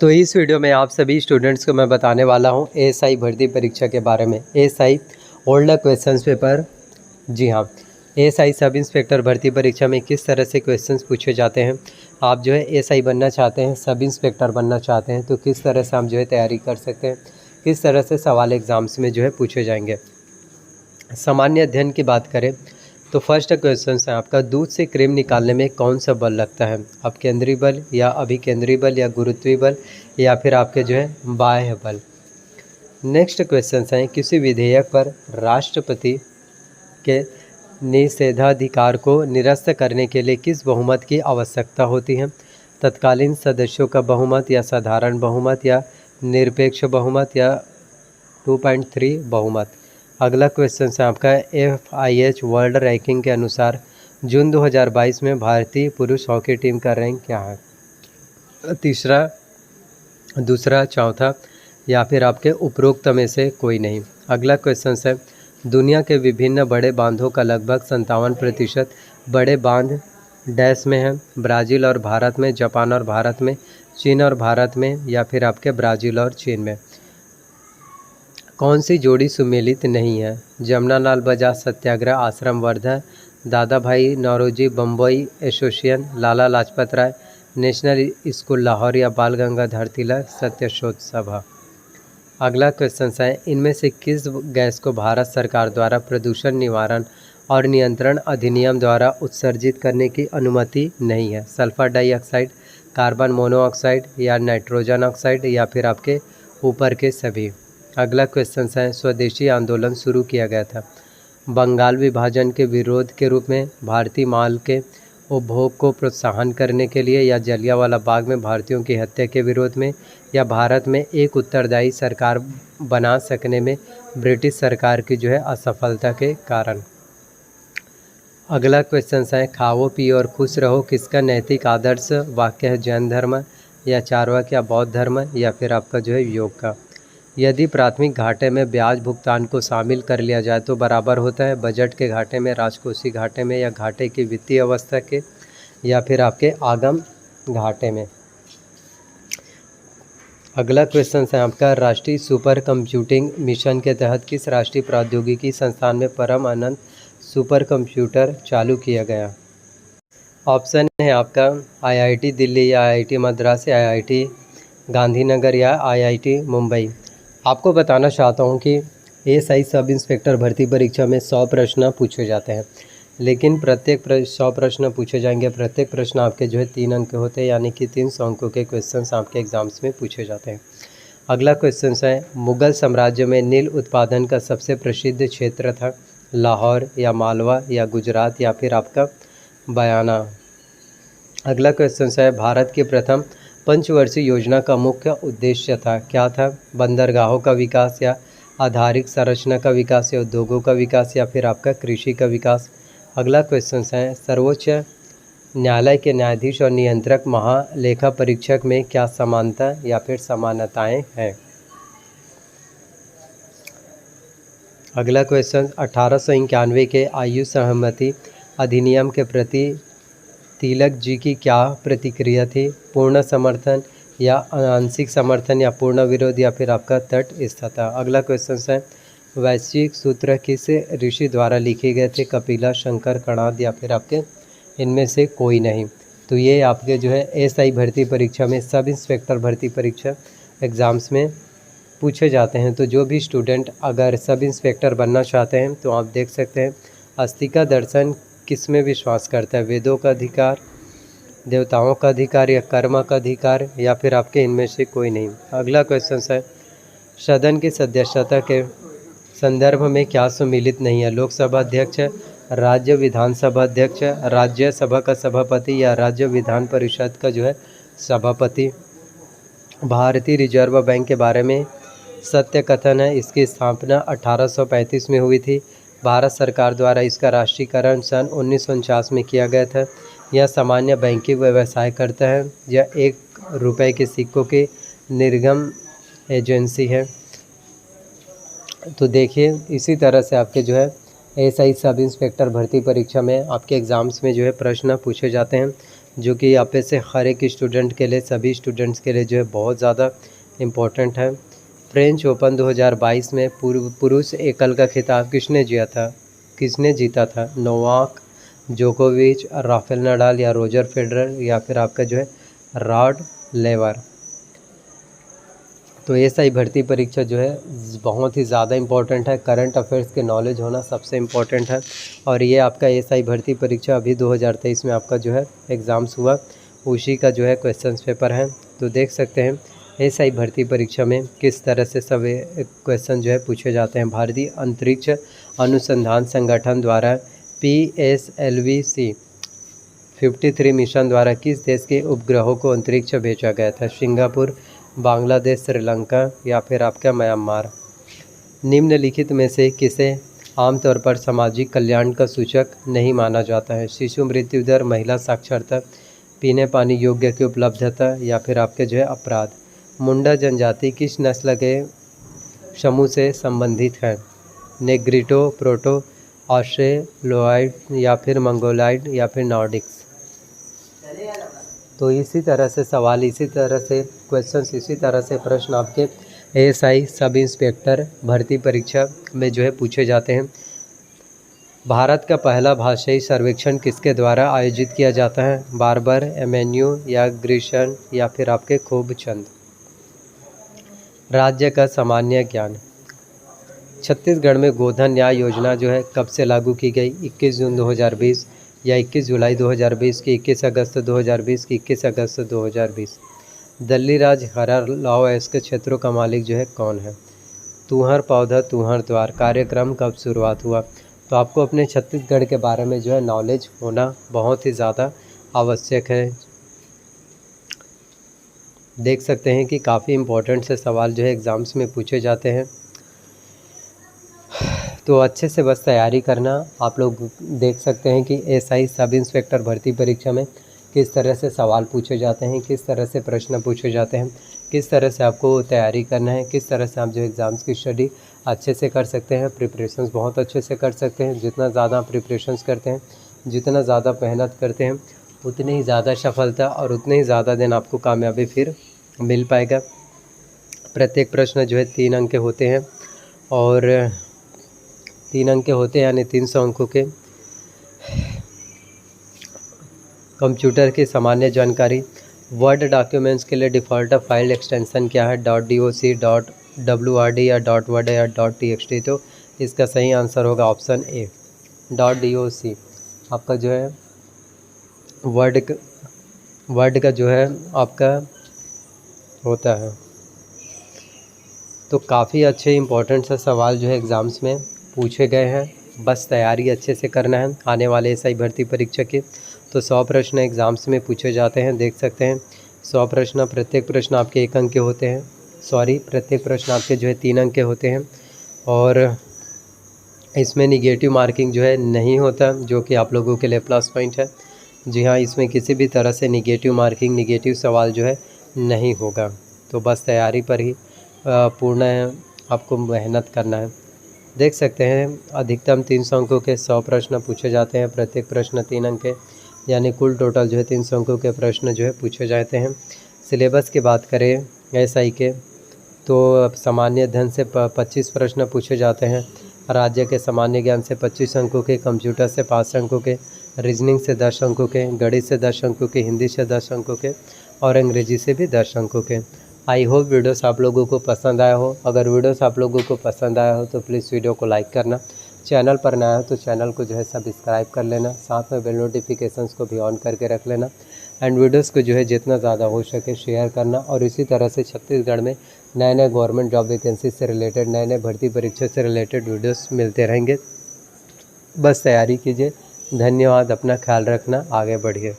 तो इस वीडियो में आप सभी स्टूडेंट्स को मैं बताने वाला हूं एएसआई भर्ती परीक्षा के बारे में। एएसआई ओल्ड क्वेश्चंस पेपर, जी हाँ, एएसआई सब इंस्पेक्टर भर्ती परीक्षा में किस तरह से क्वेश्चंस पूछे जाते हैं। आप जो है एएसआई बनना चाहते हैं, सब इंस्पेक्टर बनना चाहते हैं, तो किस तरह से हम जो है तैयारी कर सकते हैं, किस तरह से सवाल एग्ज़ाम्स में जो है पूछे जाएंगे। सामान्य अध्ययन की बात करें तो फर्स्ट क्वेश्चन है आपका, दूध से क्रीम निकालने में कौन सा बल लगता है। अब केंद्रीय बल या अभिकेंद्रीय बल या गुरुत्वीय बल या फिर आपके जो है बाह्य बल। नेक्स्ट क्वेश्चन है, किसी विधेयक पर राष्ट्रपति के निषेधाधिकार को निरस्त करने के लिए किस बहुमत की आवश्यकता होती है। तत्कालीन सदस्यों का बहुमत या साधारण बहुमत या निरपेक्ष बहुमत या 2.3 बहुमत। अगला क्वेश्चन है आपका, FIH वर्ल्ड रैंकिंग के अनुसार जून 2022 में भारतीय पुरुष हॉकी टीम का रैंक क्या है। तीसरा, दूसरा, चौथा या फिर आपके उपरोक्त में से कोई नहीं। अगला क्वेश्चन है, दुनिया के विभिन्न बड़े बांधों का लगभग 57% बड़े बांध डैश में है। ब्राज़ील और भारत में, जापान और भारत में, चीन और भारत में या फिर आपके ब्राज़ील और चीन में। कौन सी जोड़ी सुमेलित नहीं है। जमनालाल बजाज सत्याग्रह आश्रम वर्धा, दादा भाई Naoroji Bombay association, Lala Lajpat Rai national school Lahore या बाल गंगाधर तिलक सत्यशोध सभा। अगला क्वेश्चन है, इनमें से किस गैस को भारत सरकार द्वारा प्रदूषण निवारण और नियंत्रण अधिनियम द्वारा उत्सर्जित करने की अनुमति नहीं है। सल्फर डाइऑक्साइड, कार्बन मोनोऑक्साइड या नाइट्रोजन ऑक्साइड या फिर आपके ऊपर के सभी। अगला क्वेश्चन है, स्वदेशी आंदोलन शुरू किया गया था बंगाल विभाजन के विरोध के रूप में, भारतीय माल के उपभोग को प्रोत्साहन करने के लिए या जलियांवाला बाग में भारतीयों की हत्या के विरोध में या भारत में एक उत्तरदायी सरकार बना सकने में ब्रिटिश सरकार की जो है असफलता के कारण। अगला क्वेश्चन है, खाओ पियो और खुश रहो किसका नैतिक आदर्श वाक्य है। जैन धर्म या चारवाक या बौद्ध धर्म या फिर आपका जो है योग का। यदि प्राथमिक घाटे में ब्याज भुगतान को शामिल कर लिया जाए तो बराबर होता है बजट के घाटे में, राजकोषीय घाटे में या घाटे की वित्तीय अवस्था के या फिर आपके आगम घाटे में। अगला क्वेश्चन है आपका, राष्ट्रीय सुपर कंप्यूटिंग मिशन के तहत किस राष्ट्रीय प्रौद्योगिकी संस्थान में परम अनंत सुपर कंप्यूटर चालू किया गया। ऑप्शन है आपका IIT दिल्ली या IIT मद्रास या IIT गांधीनगर या IIT मुंबई। आपको बताना चाहता हूं कि एएसआई सब इंस्पेक्टर भर्ती परीक्षा में 100 प्रश्न पूछे जाते हैं, लेकिन प्रत्येक 100 प्रश्न पूछे जाएंगे। प्रत्येक प्रश्न आपके जो है 3 अंक के होते हैं, यानी कि 300 अंकों के क्वेश्चंस आपके एग्जाम्स में पूछे जाते हैं। अगला क्वेश्चन है, मुगल साम्राज्य में नील उत्पादन का सबसे प्रसिद्ध क्षेत्र था। लाहौर या मालवा या गुजरात या फिर आपका बयाना। अगला क्वेश्चन है, भारत की प्रथम पंचवर्षीय योजना का मुख्य उद्देश्य था, क्या था। बंदरगाहों का विकास या आधारिक संरचना का विकास या उद्योगों का विकास या फिर आपका कृषि का विकास। अगला क्वेश्चन है, सर्वोच्च न्यायालय के न्यायाधीश और नियंत्रक महालेखा परीक्षक में क्या समानता या फिर समानताएं हैं। अगला क्वेश्चन, 1891 के आयु सहमति अधिनियम के प्रति तिलक जी की क्या प्रतिक्रिया थी। पूर्ण समर्थन या आंशिक समर्थन या पूर्ण विरोध या फिर आपका तटस्थता। अगला क्वेश्चन है, वैश्विक सूत्र किस ऋषि द्वारा लिखे गए थे। कपिला, शंकर, कणाद या फिर आपके इनमें से कोई नहीं। तो ये आपके जो है एएसआई भर्ती परीक्षा में, सब इंस्पेक्टर भर्ती परीक्षा एग्ज़ाम्स में पूछे जाते हैं। तो जो भी स्टूडेंट अगर सब इंस्पेक्टर बनना चाहते हैं तो आप देख सकते हैं, अस्तिका दर्शन किस में विश्वास करता है। वेदों का अधिकार, देवताओं का अधिकार या कर्म का अधिकार या फिर आपके इनमें से कोई नहीं। अगला क्वेश्चन है, सदन की सदस्यता के संदर्भ में क्या सम्मिलित नहीं है। लोकसभा अध्यक्ष, राज्य विधानसभा अध्यक्ष, राज्यसभा का सभापति या राज्य विधान परिषद का जो है सभापति। भारतीय रिजर्व बैंक के बारे में सत्य कथन है, इसकी स्थापना 1835 में हुई थी। भारत सरकार द्वारा इसका राष्ट्रीयकरण सन 1949 में किया गया था। यह सामान्य बैंकिंग व्यवसाय करता है। यह 1 रुपये के सिक्कों की निर्गम एजेंसी है। तो देखिए, इसी तरह से आपके जो है एएसआई सब इंस्पेक्टर भर्ती परीक्षा में आपके एग्ज़ाम्स में जो है प्रश्न पूछे जाते हैं। जो कि आप में से हर एक स्टूडेंट के लिए, सभी स्टूडेंट्स के लिए जो है बहुत ज़्यादा इम्पोर्टेंट है। फ्रेंच ओपन 2022 में पुरुष एकल का खिताब किसने जीता था? नोवाक जोकोविच, राफेल नडाल या रोजर फेडरर या फिर आपका जो है रॉड लेवर। तो एएसआई भर्ती परीक्षा जो है बहुत ही ज़्यादा इम्पोर्टेंट है। करंट अफेयर्स के नॉलेज होना सबसे इम्पोर्टेंट है। और ये आपका एएसआई भर्ती परीक्षा अभी 2023 में आपका जो है एग्ज़ाम्स हुआ, उसी का जो है क्वेश्चंस पेपर है। तो देख सकते हैं एएसआई भर्ती परीक्षा में किस तरह से सब क्वेश्चन जो है पूछे जाते हैं। भारतीय अंतरिक्ष अनुसंधान संगठन द्वारा PSLV-C 53 मिशन द्वारा किस देश के उपग्रहों को अंतरिक्ष भेजा गया था? सिंगापुर, बांग्लादेश, श्रीलंका या फिर आपका म्यांमार। निम्नलिखित में से किसे आमतौर पर सामाजिक कल्याण का सूचक नहीं माना जाता है? शिशु मृत्यु दर, महिला साक्षरता, पीने पानी योग्य की उपलब्धता या फिर आपके जो है अपराध। मुंडा जनजाति किस नस्ल के समूह से संबंधित है? नेग्रिटो, प्रोटो, ऑस्ट्रेलोइड या फिर मंगोलाइड या फिर नॉर्डिक्स। तो इसी तरह से सवाल, इसी तरह से क्वेश्चंस, इसी तरह से प्रश्न आपके एएसआई सब इंस्पेक्टर भर्ती परीक्षा में जो है पूछे जाते हैं। भारत का पहला भाषाई सर्वेक्षण किसके द्वारा आयोजित किया जाता है? बार्बर, एमेन्यू या ग्रीशन या फिर आपके खूबचंद। राज्य का सामान्य ज्ञान। छत्तीसगढ़ में गोधन न्याय योजना जो है कब से लागू की गई? 21 जून 2020 या 21 जुलाई 2020 की, 21 अगस्त 2020 की, 21 अगस्त 2020। दिल्ली राज्य हरा लॉ के क्षेत्रों का मालिक जो है कौन है? तुहर पौधा तुहर द्वार। कार्यक्रम कब शुरुआत हुआ? तो आपको अपने छत्तीसगढ़ के बारे में जो है नॉलेज होना बहुत ही ज़्यादा आवश्यक है। देख सकते हैं कि काफ़ी इम्पोर्टेंट से सवाल जो है एग्ज़ाम्स में पूछे जाते हैं, तो अच्छे से बस तैयारी करना। आप लोग देख सकते हैं कि एएसआई सब इंस्पेक्टर भर्ती परीक्षा में किस तरह से सवाल पूछे जाते हैं, किस तरह से प्रश्न पूछे जाते हैं, किस तरह से आपको तैयारी करना है, किस तरह से आप जो एग्ज़ाम्स की स्टडी अच्छे से कर सकते हैं, प्रिपरेशंस बहुत अच्छे से कर सकते हैं। जितना ज़्यादा प्रिपरेशंस करते हैं, जितना ज़्यादा मेहनत करते हैं, उतनी ही ज़्यादा सफलता और उतने ही ज़्यादा दिन आपको कामयाबी फिर मिल पाएगा। प्रत्येक प्रश्न जो है 3 अंक के होते हैं और 3 अंक के होते हैं, यानी 300 अंकों के। कंप्यूटर की सामान्य जानकारी। वर्ड डॉक्यूमेंट्स के लिए डिफ़ॉल्ट फाइल एक्सटेंशन क्या है? .doc, .wrd या .word या .txt। तो इसका सही आंसर होगा ऑप्शन ए, .doc। आपका जो है वर्ड का जो है आपका होता है। तो काफ़ी अच्छे इंपॉर्टेंट से सवाल जो है एग्ज़ाम्स में पूछे गए हैं। बस तैयारी अच्छे से करना है आने वाले एएसआई भर्ती परीक्षा के। तो 100 प्रश्न एग्ज़ाम्स में पूछे जाते हैं। देख सकते हैं 100 प्रश्न, प्रत्येक प्रश्न आपके 1 अंक के होते हैं। प्रत्येक प्रश्न आपके जो है 3 अंक के होते हैं और इसमें निगेटिव मार्किंग जो है नहीं होता, जो कि आप लोगों के लिए प्लस पॉइंट है। जी हाँ, इसमें किसी भी तरह से निगेटिव मार्किंग, निगेटिव सवाल जो है नहीं होगा। तो बस तैयारी पर ही पूर्ण आपको मेहनत करना है। देख सकते हैं अधिकतम 300 अंकों के 100 प्रश्न पूछे जाते हैं। प्रत्येक प्रश्न 3 अंक के, यानी कुल टोटल जो है 300 अंकों के प्रश्न जो है पूछे जाते हैं। सिलेबस की बात करें एएसआई के, तो सामान्य अध्ययन से 25 प्रश्न पूछे जाते हैं। राज्य के सामान्य ज्ञान से 25 अंकों के, कंप्यूटर से 5 अंकों के, रीजनिंग से 10 अंकों के, गणित से 10 अंकों के, हिंदी से 10 अंकों के और अंग्रेजी से भी 10 अंकों के। आई होप वीडियोस आप लोगों को पसंद आया हो। अगर वीडियोस आप लोगों को पसंद आया हो तो प्लीज़ वीडियो को लाइक करना। चैनल पर नया हो तो चैनल को जो है सब्सक्राइब कर लेना, साथ में बेल नोटिफिकेशंस को भी ऑन करके रख लेना एंड वीडियोस को जो है जितना ज़्यादा हो सके शेयर करना। और इसी तरह से छत्तीसगढ़ में नए नए गवर्नमेंट जॉब वैकेंसी से रिलेटेड, नए नए भर्ती परीक्षा से रिलेटेड वीडियोस मिलते रहेंगे। बस तैयारी कीजिए। धन्यवाद, अपना ख्याल रखना, आगे बढ़िए।